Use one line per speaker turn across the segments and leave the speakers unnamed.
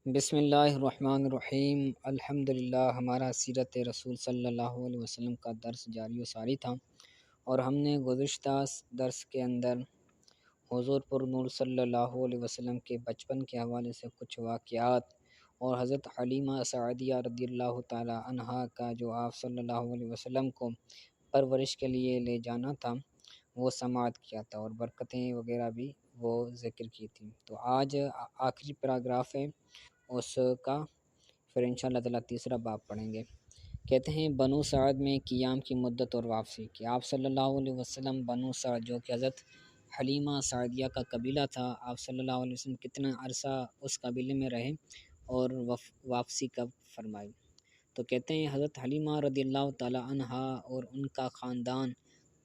بسم اللہ الرحمن الرحیم۔ الحمدللہ ہمارا سیرت رسول صلی اللہ علیہ وسلم کا درس جاری و ساری تھا، اور ہم نے گزشتہ درس کے اندر حضور پر نور صلی اللہ علیہ وسلم کے بچپن کے حوالے سے کچھ واقعات اور حضرت حلیمہ سعدیہ رضی اللہ تعالی عنہا کا جو آپ صلی اللہ علیہ وسلم کو پرورش کے لیے لے جانا تھا وہ سماعت کیا تھا، اور برکتیں وغیرہ بھی وہ ذکر کی تھی۔ تو آج آخری پیراگراف ہے اس کا، پھر انشاءاللہ تعالیٰ تیسرا باب پڑھیں گے۔ کہتے ہیں بنو سعد میں قیام کی مدت اور واپسی کی۔ آپ صلی اللہ علیہ وسلم بنو سعد جو کہ حضرت حلیمہ سعدیہ کا قبیلہ تھا، آپ صلی اللہ علیہ وسلم کتنا عرصہ اس قبیلے میں رہے اور واپسی کب فرمائی؟ تو کہتے ہیں حضرت حلیمہ رضی اللہ تعالی عنہا اور ان کا خاندان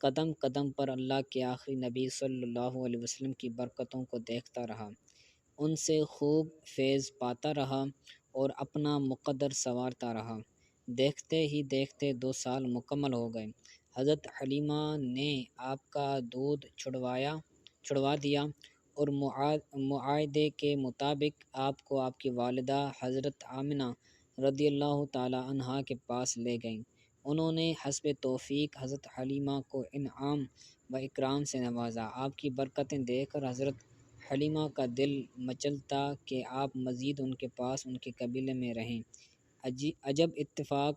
قدم قدم پر اللہ کے آخری نبی صلی اللہ علیہ وسلم کی برکتوں کو دیکھتا رہا، ان سے خوب فیض پاتا رہا اور اپنا مقدر سنوارتا رہا۔ دیکھتے ہی دیکھتے 2 سال مکمل ہو گئے۔ حضرت حلیمہ نے آپ کا دودھ چھڑوا دیا اور معاہدے کے مطابق آپ کو آپ کی والدہ حضرت آمنہ رضی اللہ تعالی عنہا کے پاس لے گئیں۔ انہوں نے حسب توفیق حضرت حلیمہ کو انعام و اکرام سے نوازا۔ آپ کی برکتیں دیکھ کر حضرت حلیمہ کا دل مچلتا کہ آپ مزید ان کے پاس ان کے قبیلے میں رہیں۔ عجب اتفاق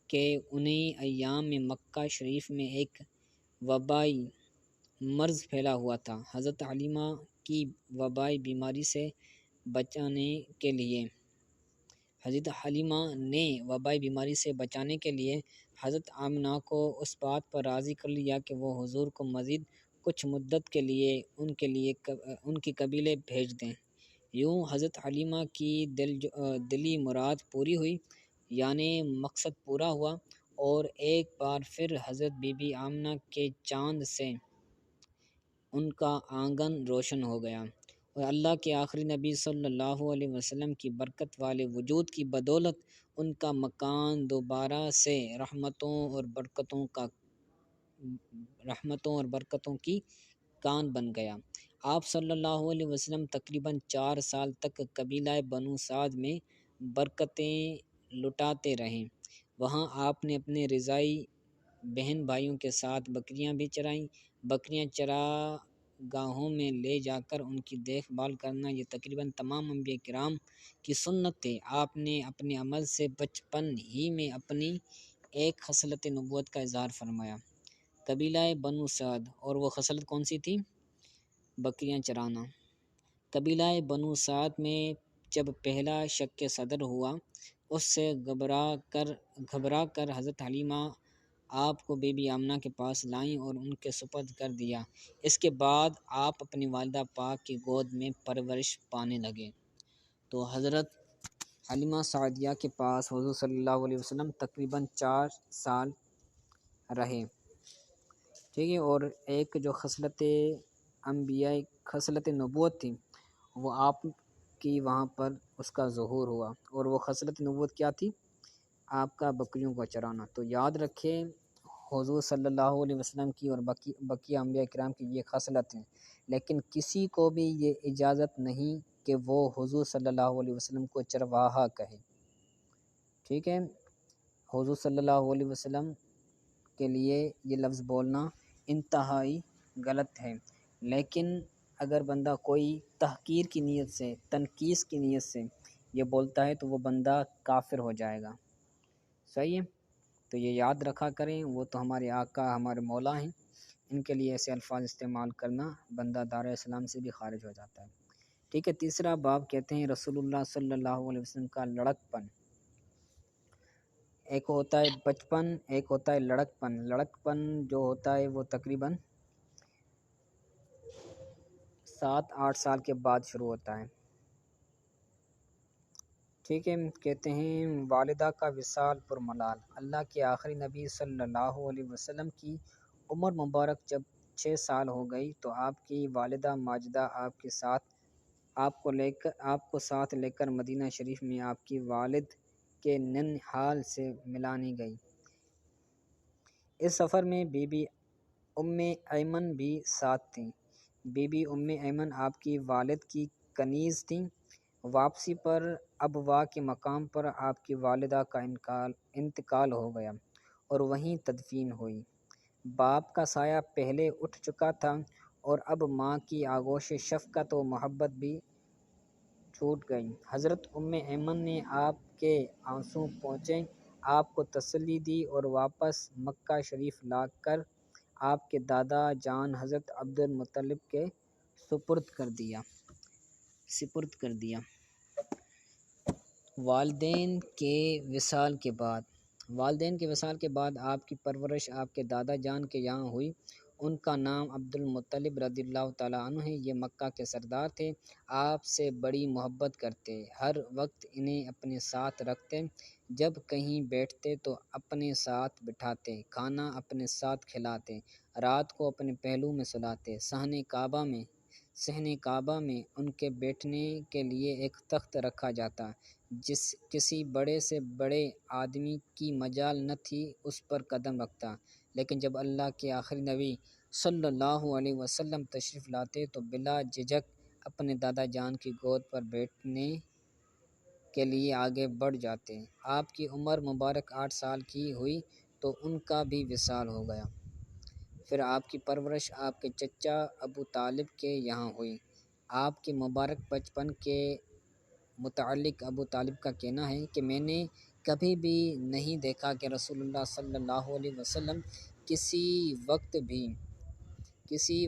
کہ انہی ایام میں مکہ شریف میں ایک وبائی مرض پھیلا ہوا تھا۔ حضرت حلیمہ کی وبائی بیماری سے بچانے کے لیے حضرت آمنہ کو اس بات پر راضی کر لیا کہ وہ حضور کو مزید کچھ مدت کے لیے ان کے قبیلے بھیج دیں۔ یوں حضرت حلیمہ کی دلی مراد پوری ہوئی، یعنی مقصد پورا ہوا، اور ایک بار پھر حضرت بی بی آمنہ کے چاند سے ان کا آنگن روشن ہو گیا، اور اللہ کے آخری نبی صلی اللہ علیہ وسلم کی برکت والے وجود کی بدولت ان کا مکان دوبارہ سے رحمتوں اور برکتوں کی کان بن گیا۔ آپ صلی اللہ علیہ وسلم تقریباً 4 سال تک قبیلہ بنو سعد میں برکتیں لٹاتے رہیں۔ وہاں آپ نے اپنے رضاعی بہن بھائیوں کے ساتھ بکریاں بھی چرائیں۔ بکریاں چراگاہوں میں لے جا کر ان کی دیکھ بھال کرنا یہ تقریباً تمام انبیاء کرام کی سنت تھی۔ آپ نے اپنے عمل سے بچپن ہی میں اپنی ایک خصلت نبوت کا اظہار فرمایا، قبیلہ بنو سعد، اور وہ خصلت کون سی تھی؟ بکریاں چرانا۔ قبیلہ بنو سعد میں جب پہلا شک صدر ہوا، اس سے گھبرا کر حضرت حلیمہ آپ کو بی بی آمنہ کے پاس لائیں اور ان کے سپرد کر دیا۔ اس کے بعد آپ اپنی والدہ پاک کی گود میں پرورش پانے لگے۔ تو حضرت حلیمہ سعدیہ کے پاس حضور صلی اللہ علیہ وسلم تقریباً 4 سال رہے، ٹھیک ہے، اور ایک جو خصلت نبوت تھی وہ آپ کی وہاں پر اس کا ظہور ہوا، اور وہ خصلت نبوت کیا تھی؟ آپ کا بکریوں کو چرانا۔ تو یاد رکھیں حضور صلی اللہ علیہ وسلم کی اور بقیہ انبیاء کرام کی یہ خصلت ہیں، لیکن کسی کو بھی یہ اجازت نہیں کہ وہ حضور صلی اللہ علیہ وسلم کو چرواہا کہے، ٹھیک ہے۔ حضور صلی اللہ علیہ وسلم کے لیے یہ لفظ بولنا انتہائی غلط ہے، لیکن اگر بندہ کوئی تحقیر کی نیت سے، تنقیص کی نیت سے یہ بولتا ہے تو وہ بندہ کافر ہو جائے گا، صحیح ہے۔ تو یہ یاد رکھا کریں، وہ تو ہمارے آقا ہمارے مولا ہیں، ان کے لیے ایسے الفاظ استعمال کرنا بندہ دار اسلام سے بھی خارج ہو جاتا ہے، ٹھیک ہے۔ تیسرا باب کہتے ہیں رسول اللہ صلی اللہ علیہ وسلم کا لڑکپن۔ ایک ہوتا ہے بچپن، ایک ہوتا ہے لڑکپن۔ لڑکپن جو ہوتا ہے وہ تقریباً 7-8 سال کے بعد شروع ہوتا ہے، ٹھیک ہے۔ کہتے ہیں والدہ کا وصال پر ملال۔ اللہ کے آخری نبی صلی اللہ علیہ وسلم کی عمر مبارک جب 6 سال ہو گئی تو آپ کی والدہ ماجدہ آپ کو ساتھ لے کر مدینہ شریف میں آپ کی والد کے ننھال سے ملانے گئی۔ اس سفر میں بی بی ام ایمن بھی ساتھ تھیں۔ بی بی ام ایمن آپ کی والد کی کنیز تھیں۔ واپسی پر ابوا کے مقام پر آپ کی والدہ کا انتقال ہو گیا اور وہیں تدفین ہوئی۔ باپ کا سایہ پہلے اٹھ چکا تھا اور اب ماں کی آغوش شفقت و محبت بھی چھوٹ گئی۔ حضرت ام ایمن نے آپ کے آنسو پوچھے، آپ کو تسلی دی اور واپس مکہ شریف لا کر آپ کے دادا جان حضرت عبد المطلب کے سپرد کر دیا۔ والدین کے وصال کے بعد آپ کی پرورش آپ کے دادا جان کے یہاں ہوئی۔ ان کا نام عبد المطلب رضی اللہ تعالیٰ عنہ ہے۔ یہ مکہ کے سردار تھے، آپ سے بڑی محبت کرتے، ہر وقت انہیں اپنے ساتھ رکھتے، جب کہیں بیٹھتے تو اپنے ساتھ بٹھاتے، کھانا اپنے ساتھ کھلاتے، رات کو اپنے پہلو میں سلاتے۔ صحن کعبہ میں ان کے بیٹھنے کے لیے ایک تخت رکھا جاتا، جس کسی بڑے سے بڑے آدمی کی مجال نہ تھی اس پر قدم رکھتا، لیکن جب اللہ کے آخری نبی صلی اللہ علیہ وسلم تشریف لاتے تو بلا جھجک اپنے دادا جان کی گود پر بیٹھنے کے لیے آگے بڑھ جاتے۔ آپ کی عمر مبارک 8 سال کی ہوئی تو ان کا بھی وصال ہو گیا۔ پھر آپ کی پرورش آپ کے چچا ابو طالب کے یہاں ہوئی۔ آپ کے مبارک بچپن کے متعلق ابو طالب کا کہنا ہے کہ میں نے کبھی بھی نہیں دیکھا کہ رسول اللہ صلی اللہ علیہ وسلم کسی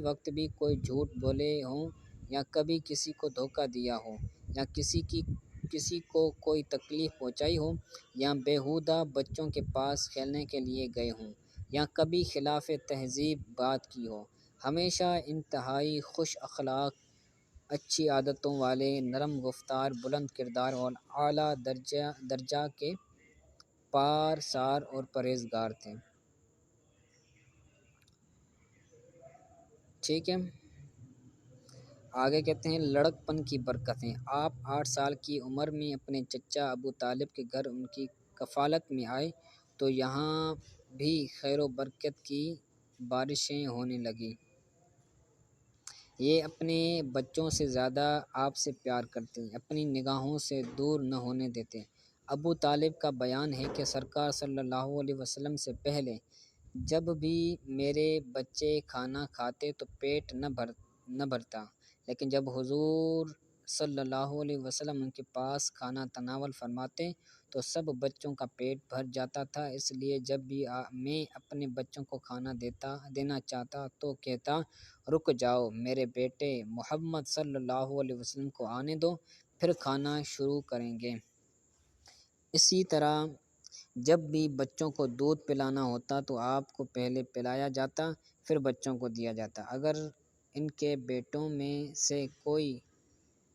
وقت بھی کوئی جھوٹ بولے ہوں یا کبھی کسی کو دھوکہ دیا ہو یا کسی کو کوئی تکلیف پہنچائی ہو یا بیہودہ بچوں کے پاس کھیلنے کے لیے گئے ہوں یا کبھی خلاف تہذیب بات کی ہو۔ ہمیشہ انتہائی خوش اخلاق، اچھی عادتوں والے، نرم گفتار، بلند کردار اور اعلیٰ درجہ کے پارسار اور پرہیزگار تھے۔ ٹھیک ہے، آگے کہتے ہیں لڑکپن کی برکتیں۔ آپ 8 سال کی عمر میں اپنے چچا ابو طالب کے گھر ان کی کفالت میں آئے تو یہاں بھی خیر و برکت کی بارشیں ہونے لگیں۔ یہ اپنے بچوں سے زیادہ آپ سے پیار کرتے، اپنی نگاہوں سے دور نہ ہونے دیتے۔ ابو طالب کا بیان ہے کہ سرکار صلی اللہ علیہ وسلم سے پہلے جب بھی میرے بچے کھانا کھاتے تو پیٹ نہ بھرتا، لیکن جب حضور صلی اللہ علیہ وسلم ان کے پاس کھانا تناول فرماتے تو سب بچوں کا پیٹ بھر جاتا تھا۔ اس لیے جب بھی میں اپنے بچوں کو کھانا دینا چاہتا تو کہتا، رک جاؤ، میرے بیٹے محمد صلی اللہ علیہ وسلم کو آنے دو، پھر کھانا شروع کریں گے۔ اسی طرح جب بھی بچوں کو دودھ پلانا ہوتا تو آپ کو پہلے پلایا جاتا، پھر بچوں کو دیا جاتا۔ اگر ان کے بیٹوں میں سے کوئی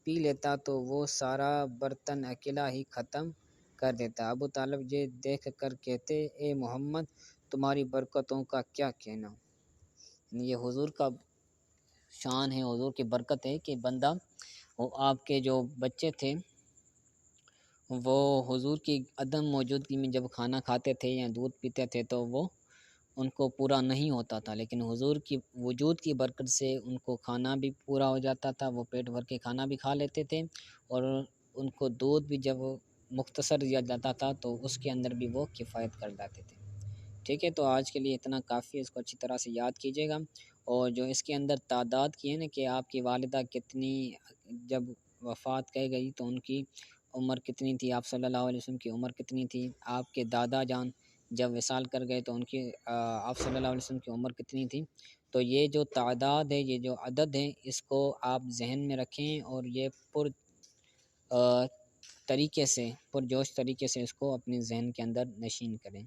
پی لیتا تو وہ سارا برتن اکیلا ہی ختم کر دیتا۔ ابو طالب یہ دیکھ کر کہتے، اے محمد، تمہاری برکتوں کا کیا کہنا۔ یہ حضور کا شان ہے، حضور کی برکت ہے کہ بندہ آپ کے جو بچے تھے وہ حضور کی عدم موجودگی میں جب کھانا کھاتے تھے یا دودھ پیتے تھے تو وہ ان کو پورا نہیں ہوتا تھا، لیکن حضور کی وجود کی برکت سے ان کو کھانا بھی پورا ہو جاتا تھا، وہ پیٹ بھر کے کھانا بھی کھا لیتے تھے اور ان کو دودھ بھی جب مختصر دیا جاتا تھا تو اس کے اندر بھی وہ کفایت کر جاتے تھے۔ ٹھیک ہے، تو آج کے لیے اتنا کافی ہے، اس کو اچھی طرح سے یاد کیجیے گا۔ اور جو اس کے اندر تعداد کی ہے نا کہ آپ کی والدہ کتنی جب وفات کہہ گئی تو ان کی عمر کتنی تھی، آپ صلی اللہ علیہ وسلم کی عمر کتنی تھی، آپ کے دادا جان جب وصال کر گئے تو ان کی آپ صلی اللہ علیہ وسلم کی عمر کتنی تھی، تو یہ جو تعداد ہے، یہ جو عدد ہے، اس کو آپ ذہن میں رکھیں اور یہ پرجوش طریقے سے اس کو اپنے ذہن کے اندر نشین کریں۔